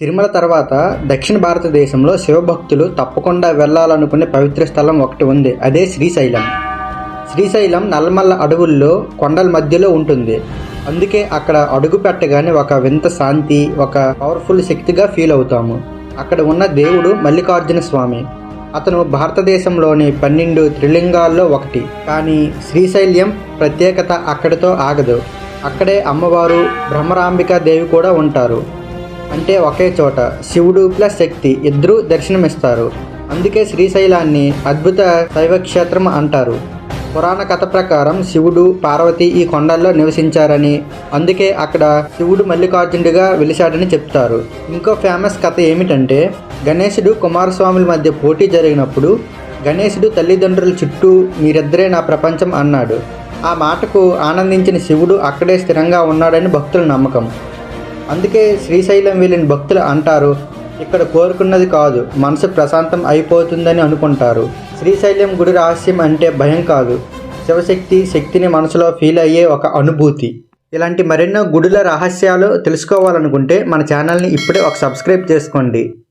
తిరుమల తర్వాత దక్షిణ భారతదేశంలో శివభక్తులు తప్పకుండా వెళ్ళాలనుకునే పవిత్ర స్థలం ఒకటి ఉంది. అదే శ్రీశైలం. శ్రీశైలం నల్లమల్ల అడవుల్లో కొండల మధ్యలో ఉంటుంది. అందుకే అక్కడ అడుగు పెట్టగానే ఒక వింత శాంతి, ఒక పవర్ఫుల్ శక్తిగా ఫీల్ అవుతాము. అక్కడ ఉన్న దేవుడు మల్లికార్జున స్వామి. అతను భారతదేశంలోని 12 త్రిలింగాల్లో ఒకటి. కానీ శ్రీశైలం ప్రత్యేకత అక్కడితో ఆగదు. అక్కడే అమ్మవారు బ్రహ్మరాంబికా దేవి కూడా ఉంటారు. అంటే ఒకే చోట శివుడు ప్లస్ శక్తి ఇద్దరూ దర్శనమిస్తారు. అందుకే శ్రీశైలాన్ని అద్భుత శైవక్షేత్రం అంటారు. పురాణ కథ ప్రకారం శివుడు, పార్వతి ఈ కొండల్లో నివసించారని, అందుకే అక్కడ శివుడు మల్లికార్జునుడిగా వెలిశాడని చెప్తారు. ఇంకో ఫేమస్ కథ ఏమిటంటే, గణేశుడు కుమారస్వాముల మధ్య పోటీ జరిగినప్పుడు గణేశుడు తల్లిదండ్రుల చుట్టూ మీరిద్దరే నా ప్రపంచం అన్నాడు. ఆ మాటకు ఆనందించిన శివుడు అక్కడే స్థిరంగా ఉన్నాడని భక్తుల నమ్మకం. అందుకే శ్రీశైలం వెళ్ళిన భక్తులు అంటారు, ఇక్కడ కోరుకున్నది కాదు, మనసు ప్రశాంతం అయిపోతుందని అనుకుంటారు. శ్రీశైలం గుడి రహస్యం అంటే భయం కాదు, శివశక్తిని మనసులో ఫీల్ అయ్యే ఒక అనుభూతి. ఇలాంటి మరెన్నో గుడుల రహస్యాలు తెలుసుకోవాలనుకుంటే మన ఛానల్ని ఇప్పుడే ఒక సబ్స్క్రైబ్ చేసుకోండి.